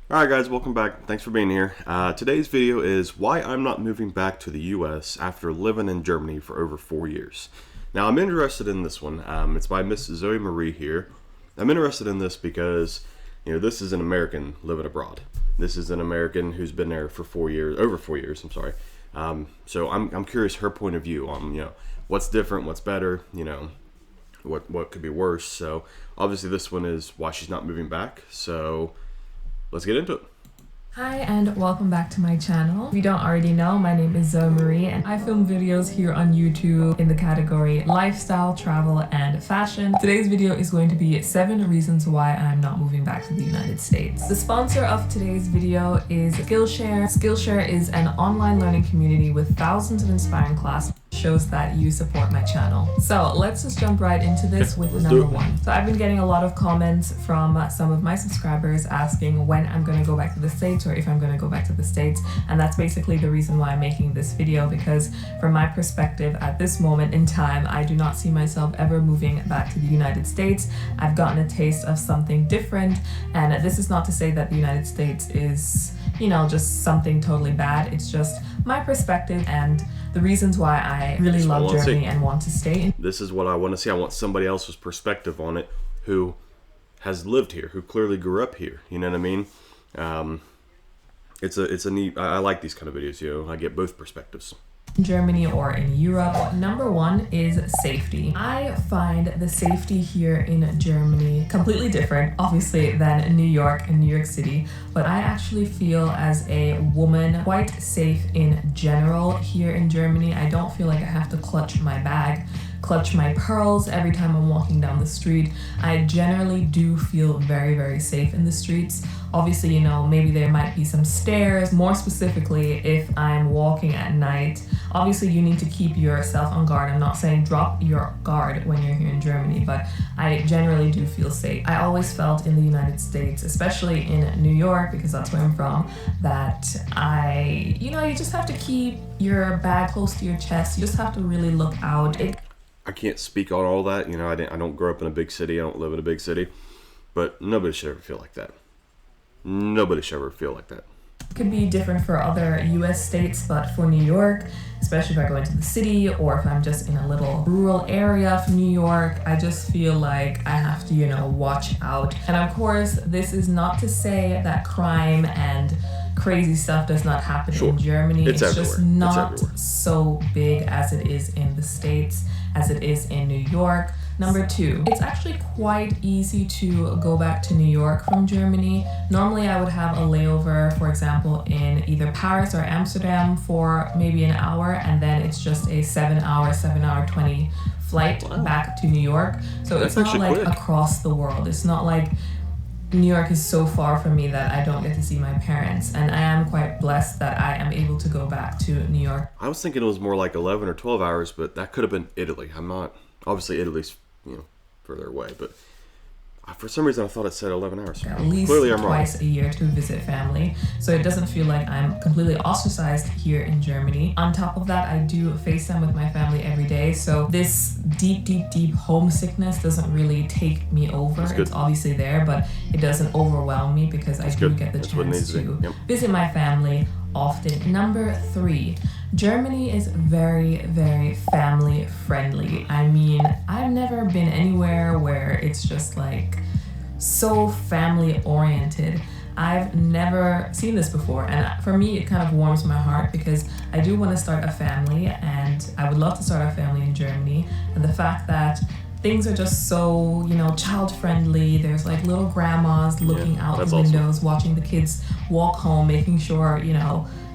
Alright guys, welcome back. Thanks for being here. Today's video is why I'm not moving back to the US after living in Germany for over 4 years. Now I'm interested in this one. It's by Miss Zoe Marie here. I'm interested in this because, this is an American living abroad. This is an American who's been there for 4 years, over 4 years, I'm sorry. So I'm curious her point of view on, what's different, what's better, what could be worse. So obviously this one is why she's not moving back. So let's get into it. Hi and welcome back to my channel. If you don't already know, my name is Zoe Marie and I film videos here on YouTube in the category lifestyle, travel, and fashion. Today's video is going to be 7 reasons why I'm not moving back to the United States. The sponsor of today's video is Skillshare. Skillshare is an online learning community with thousands of inspiring classes. Shows that you support my channel. So let's just jump right into this with number 1. So I've been getting a lot of comments from some of my subscribers asking when I'm going to go back to the States or if I'm going to go back to the States, and that's basically the reason why I'm making this video, because from my perspective at this moment in time, I do not see myself ever moving back to the United States. I've gotten a taste of something different, and this is not to say that the United States is, just something totally bad. It's just my perspective and the reasons why I really love Germany and want to stay. This is what I want to see. I want somebody else's perspective on it who has lived here, who clearly grew up here. You know what I mean? It's a neat. I like these kind of videos. I get both perspectives. Germany or in Europe. Number 1 is safety. I find the safety here in Germany completely different, obviously, than New York and New York City, but I actually feel as a woman quite safe in general here in Germany. I don't feel like I have to clutch my bag, clutch my pearls every time I'm walking down the street. I generally do feel very, very safe in the streets. Obviously, maybe there might be some stairs. More specifically, if I'm walking at night, obviously you need to keep yourself on guard. I'm not saying drop your guard when you're here in Germany, but I generally do feel safe. I always felt in the United States, especially in New York, because that's where I'm from, that you just have to keep your bag close to your chest. You just have to really look out. I can't speak on all that. I don't grow up in a big city. I don't live in a big city. But nobody should ever feel like that. Nobody should ever feel like that. It could be different for other US states, but for New York, especially if I go into the city or if I'm just in a little rural area of New York, I just feel like I have to, watch out. And of course, this is not to say that crime and crazy stuff does not happen in Germany. It's just not so big as it is in the States, as it is in New York. Number 2, it's actually quite easy to go back to New York from Germany. Normally I would have a layover, for example, in either Paris or Amsterdam for maybe an hour, and then it's just a 7 hour 20 flight back to New York. So it's not like quick. Across the world. It's not like New York is so far from me that I don't get to see my parents, and I am quite blessed that I am able to go back to New York. I was thinking it was more like 11 or 12 hours, but that could have been Italy. I'm not, obviously Italy's, further away, but for some reason I thought it said 11 hours. At least Clearly I'm twice wrong. a year to visit family, so it doesn't feel like I'm completely ostracized here in Germany. On top of that, I do FaceTime with my family every day, so this deep homesickness doesn't really take me over. It's obviously there, but it doesn't overwhelm me because I do get the chance to visit my family often. Number 3, Germany is very, very family friendly. I mean, I've never been anywhere where it's just like so family oriented. I've never seen this before, and for me it kind of warms my heart because I do want to start a family, and I would love to start a family in Germany. And the fact that things are just so, child friendly. There's like little grandmas looking out the windows, watching the kids walk home, making sure,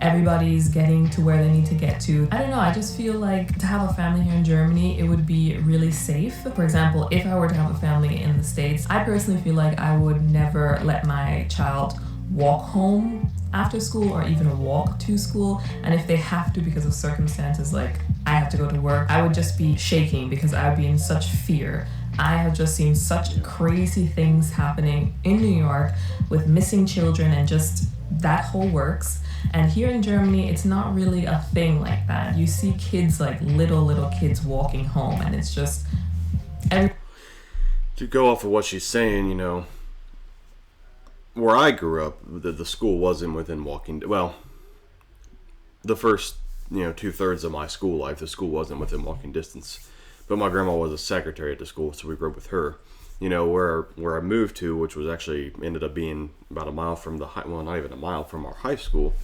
everybody's getting to where they need to get to. I don't know, I just feel like to have a family here in Germany, it would be really safe. For example, if I were to have a family in the States, I personally feel like I would never let my child walk home after school or even walk to school. And if they have to because of circumstances, like I have to go to work, I would just be shaking because I would be in such fear. I have just seen such crazy things happening in New York with missing children and just that whole works. And here in Germany, it's not really a thing like that. You see kids, like little kids walking home, and it's just... To go off of what she's saying, where I grew up, the school wasn't within walking. Well, the first 2/3 of my school life, the school wasn't within walking distance. But my grandma was a secretary at the school, so we grew up with her. Where I moved to, which was actually ended up being about a mile from the high, well, not even a mile from our high school.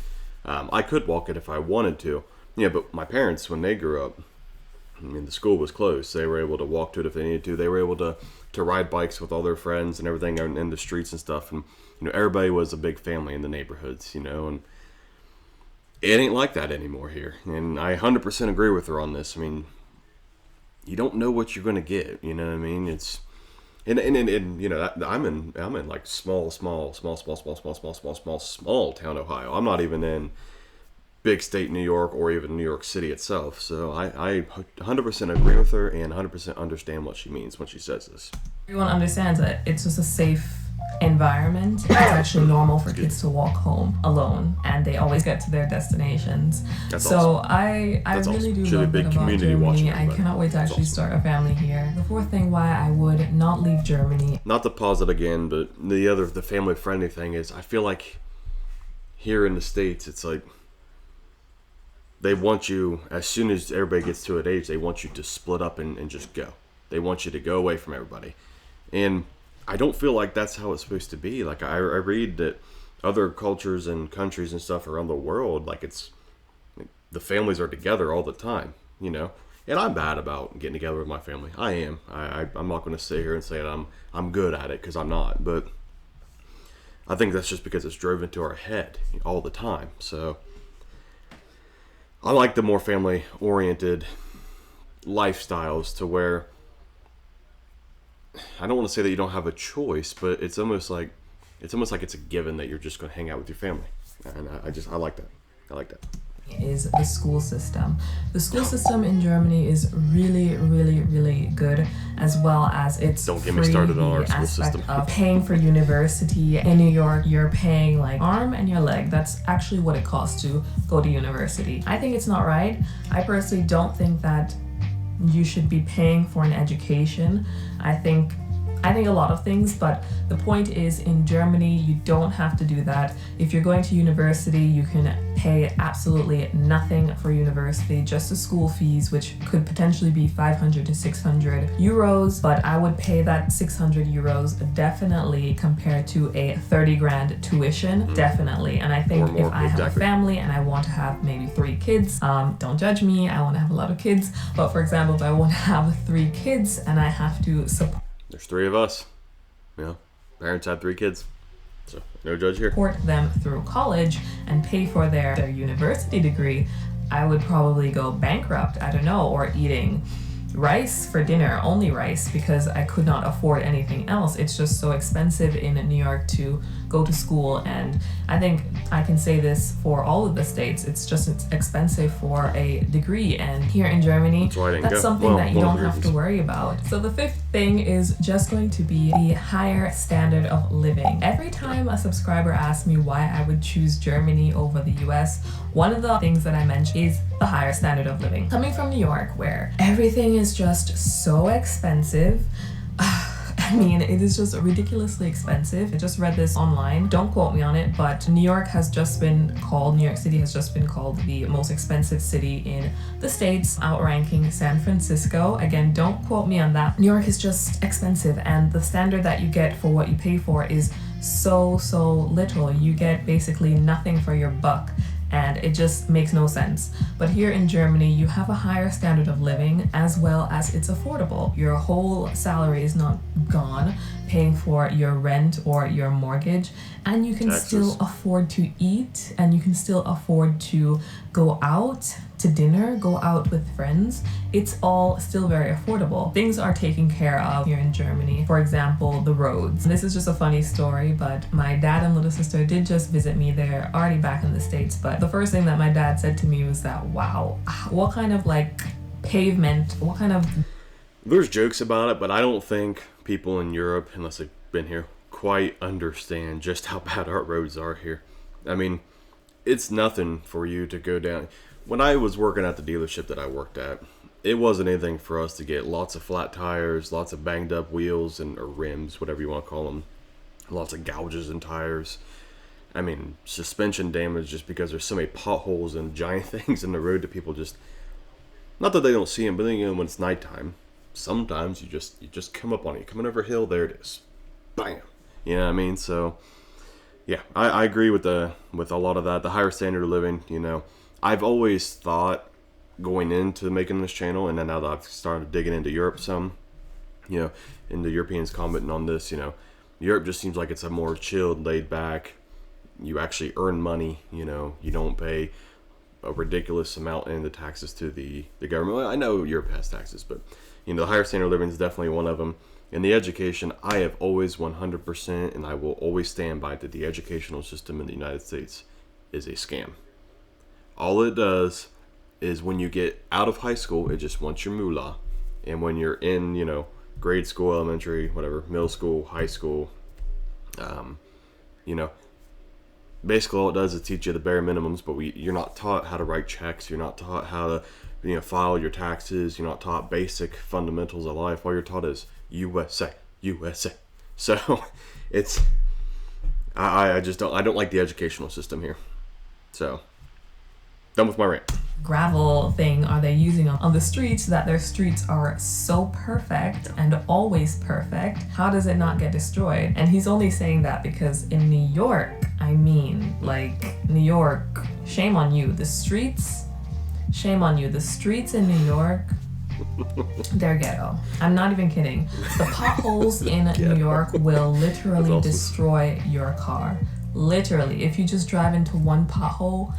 I could walk it if I wanted to. Yeah, but my parents, when they grew up, I mean, the school was closed. They were able to walk to it if they needed to. They were able to ride bikes with all their friends and everything in the streets and stuff. And everybody was a big family in the neighborhoods. And it ain't like that anymore here. And I 100% agree with her on this. I mean, you don't know what you're gonna get. You know what I mean? It's and I'm in like small town Ohio. I'm not even in big state New York or even New York City itself. So I 100% agree with her and 100% understand what she means when she says this. Everyone understands that it's just a safe environment. It's actually normal for kids to walk home alone, and they always get to their destinations. That's so awesome. I That's really awesome. do Should be a love big that about community watching Germany. I everybody. cannot wait to That's actually awesome. start a family here. The fourth thing why I would not leave Germany. Not to pause it again, but the family friendly thing is, I feel like here in the States, it's like they want you, as soon as everybody gets to an age, they want you to split up and just go. They want you to go away from everybody. And I don't feel like that's how it's supposed to be. Like I read that other cultures and countries and stuff around the world, like the families are together all the time, And I'm bad about getting together with my family. I am. I'm not going to sit here and say that I'm good at it, because I'm not. But I think that's just because it's drove into our head all the time. So I like the more family-oriented lifestyles, to where I don't want to say that you don't have a choice, but it's almost like it's a given that you're just going to hang out with your family. And I like that. I like that. Is the school system. The school system in Germany is really, really, really good, as well as it's Don't get me started on our school aspect system. of paying for university. In New York, you're paying like arm and your leg. That's actually what it costs to go to university. I think it's not right. I personally don't think that you should be paying for an education. I think a lot of things, but the point is, in Germany, you don't have to do that. If you're going to university, you can pay absolutely nothing for university, just the school fees, which could potentially be 500 to 600 euros, but I would pay that 600 euros definitely compared to a 30 grand tuition, definitely. And I think if I have a family and I want to have maybe 3 kids, don't judge me, I want to have a lot of kids, but for example, if I want to have 3 kids and I have to support There's 3 of us. Parents had 3 kids. So no judge here. support them through college and pay for their university degree, I would probably go bankrupt, I don't know, or eating rice for dinner, only rice, because I could not afford anything else. It's just so expensive in New York to go to school, and I think I can say this for all of the states, it's expensive for a degree, and here in Germany, that's something that you don't have to worry about. So the 5th thing is just going to be the higher standard of living. Every time a subscriber asks me why I would choose Germany over the US, one of the things that I mention is the higher standard of living. Coming from New York, where everything is just so expensive, I mean, it is just ridiculously expensive. I just read this online. Don't quote me on it, but New York City has just been called the most expensive city in the States, outranking San Francisco. Again, don't quote me on that. New York is just expensive, and the standard that you get for what you pay for is so little. You get basically nothing for your buck, and it just makes no sense. But here in Germany, you have a higher standard of living, as well as it's affordable. Your whole salary is not gone paying for your rent or your mortgage, and you can still afford to eat, and you can still afford to go out to dinner, go out with friends. It's all still very affordable. Things are taken care of here in Germany. For example, the roads. This is just a funny story, but my dad and little sister did just visit me. They're already back in the States, but the first thing that my dad said to me was that, wow, what kind of pavement, There's jokes about it, but I don't think people in Europe, unless they've been here, quite understand just how bad our roads are here. I mean, it's nothing for you to go down. When I was working at the dealership that I worked at, it wasn't anything for us to get lots of flat tires, lots of banged up wheels or rims, whatever you want to call them, lots of gouges in tires. I mean, suspension damage just because there's so many potholes and giant things in the road that people just, not that they don't see them, but then, you know, when it's nighttime, sometimes you just come up on it. You're coming over a hill, there it is. Bam. You know what I mean? So, yeah, I agree with a lot of that. The higher standard of living, you know. I've always thought going into making this channel, and then now that I've started digging into Europe some, you know, into Europeans commenting on this, you know, Europe just seems like it's a more chilled, laid back. You actually earn money, you know, you don't pay a ridiculous amount in the taxes to the government. Well, I know Europe has taxes, but, you know, the higher standard of living is definitely one of them. And the education, I have always 100%, and I will always stand by that the educational system in the United States is a scam. All it does is when you get out of high school, it just wants your moolah. And when you're in, you know, grade school, elementary, whatever, middle school, high school, you know, basically all it does is teach you the bare minimums, but you're not taught how to write checks. You're not taught how to, you know, file your taxes. You're not taught basic fundamentals of life. All you're taught is USA, USA. So it's, I just don't, I don't like the educational system here. So, done with my rant. Gravel thing are they using on the streets that their streets are so perfect and always perfect? How does it not get destroyed? And he's only saying that because in New York, I mean, like, New York, shame on you. The streets, shame on you. The streets in New York, they're ghetto. I'm not even kidding. The potholes in New York will literally awesome. destroy your car. Literally, if you just drive into one pothole,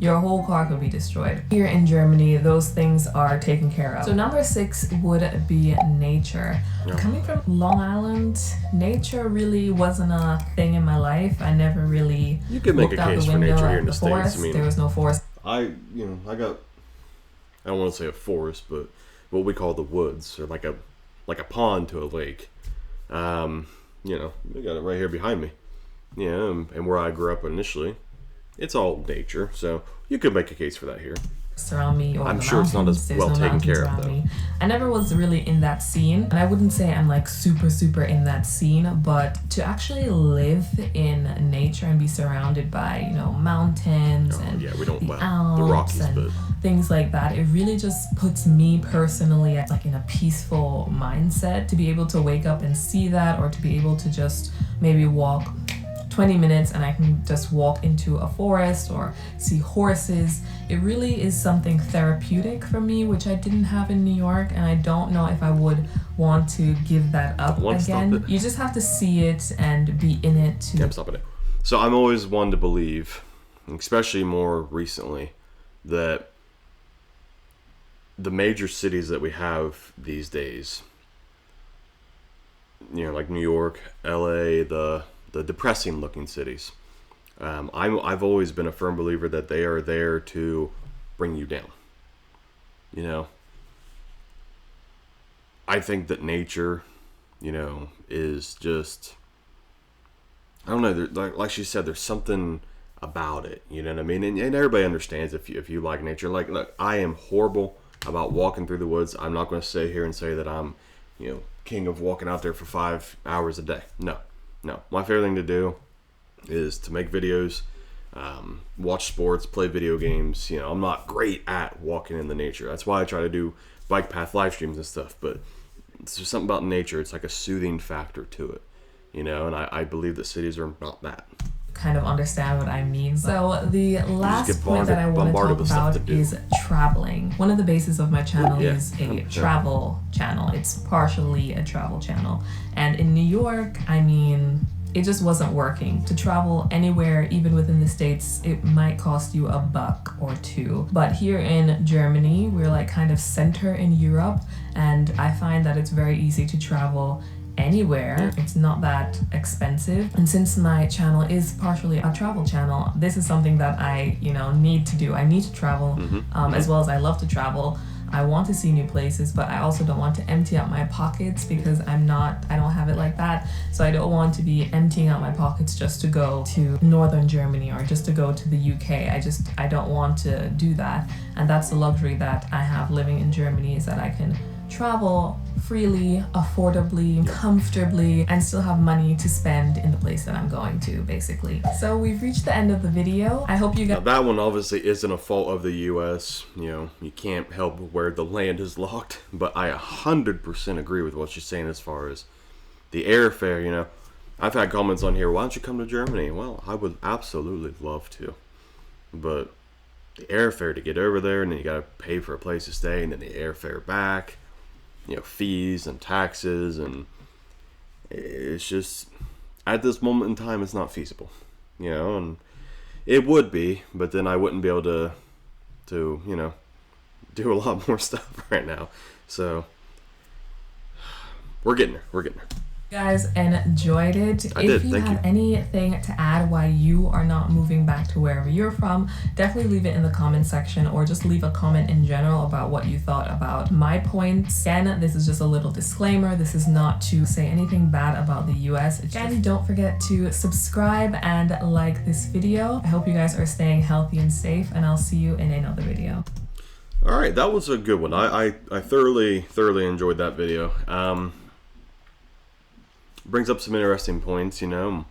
your whole car could be destroyed. Here in Germany, those things are taken care of. So number 6 would be nature. Yeah. Coming from Long Island, nature really wasn't a thing in my life. I never really You could make looked a out case the for window nature at here in the the States. forest. I mean, There was no forest. I don't want to say a forest, but what we call the woods, or like a pond to a lake. You know, we got it right here behind me. Yeah, and where I grew up initially, it's all nature, so you could make a case for that here. Around me, or I'm the sure it's not as mountains. There's well no taken mountains care of, around though. me. I never was really in that scene, and I wouldn't say I'm like super in that scene, but to actually live in nature and be surrounded by, you know, mountains and Yeah, we don't, the well, Alps the Rockies, and but things like that, it really just puts me personally like in a peaceful mindset to be able to wake up and see that, or to be able to just maybe walk 20 minutes and I can just walk into a forest or see horses. It really is something therapeutic for me, which I didn't have in New York, and I don't know if I would want to give that up again. You just have to see it and be in it to... Yeah, I'm stopping it. So I'm always one to believe, especially more recently, that the major cities that we have these days, you know, like New York, LA, the depressing looking cities, I've always been a firm believer that they are there to bring you down. You know, I think that nature, you know, is just, I don't know, like she said, there's something about it, you know what I mean? And everybody understands if you like nature. Like, look, I am horrible about walking through the woods. I'm not going to sit here and say that I'm, you know, king of walking out there for 5 hours a day. No. My favorite thing to do is to make videos, watch sports, play video games. You know, I'm not great at walking in the nature. That's why I try to do bike path live streams and stuff. But it's just something about nature. It's like a soothing factor to it, you know. And I believe that cities are not that. Kind of understand what I mean. So the last get point that I want to bombarded talk with stuff about to do. is traveling. One of the bases of my channel is a 100%. travel channel. It's partially a travel channel. And in New York, I mean, it just wasn't working. To travel anywhere, even within the States, it might cost you $1 or $2. But here in Germany, we're like kind of center in Europe, and I find that it's very easy to travel anywhere. It's not that expensive. And since my channel is partially a travel channel, this is something that I, you know, need to do. I need to travel, as well as I love to travel. I want to see new places, but I also don't want to empty out my pockets because I don't have it like that. So I don't want to be emptying out my pockets just to go to northern Germany or just to go to the UK. I don't want to do that. And that's the luxury that I have living in Germany, is that I can travel freely, affordably, comfortably, and still have money to spend in the place that I'm going to, basically. So we've reached the end of the video. I hope you guys... Now, that one obviously isn't a fault of the U.S. You know, you can't help where the land is locked, but I 100% agree with what she's saying as far as the airfare, you know. I've had comments on here, why don't you come to Germany? Well, I would absolutely love to, but the airfare to get over there, and then you got to pay for a place to stay, and then the airfare back, you know, fees and taxes, and it's just, at this moment in time, it's not feasible, you know. And it would be, but then I wouldn't be able to you know, do a lot more stuff right now. So we're getting there. Guys enjoyed it. I did. If you Thank have you. anything to add why you are not moving back to wherever you're from, definitely leave it in the comment section, or just leave a comment in general about what you thought about my points. Again, this is just a little disclaimer. This is not to say anything bad about the US. Again, don't forget to subscribe and like this video. I hope you guys are staying healthy and safe, and I'll see you in another video. All right, that was a good one. I thoroughly enjoyed that video. Brings up some interesting points, you know,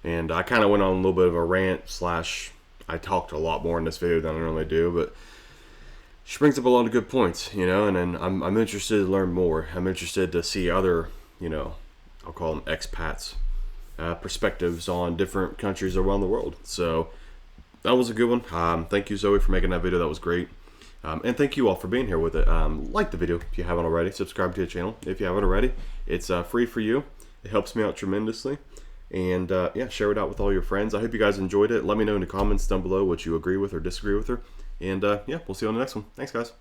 and I kind of went on a little bit of a rant slash I talked a lot more in this video than I normally do, but she brings up a lot of good points, you know, and then I'm interested to learn more. I'm interested to see other, you know, I'll call them expats, perspectives on different countries around the world. So that was a good one. Thank you, Zoe, for making that video. That was great. And thank you all for being here with it. Like the video if you haven't already. Subscribe to the channel if you haven't already. It's free for you. It helps me out tremendously. And yeah, share it out with all your friends. I hope you guys enjoyed it. Let me know in the comments down below what you agree with or disagree with her. And yeah, we'll see you on the next one. Thanks, guys.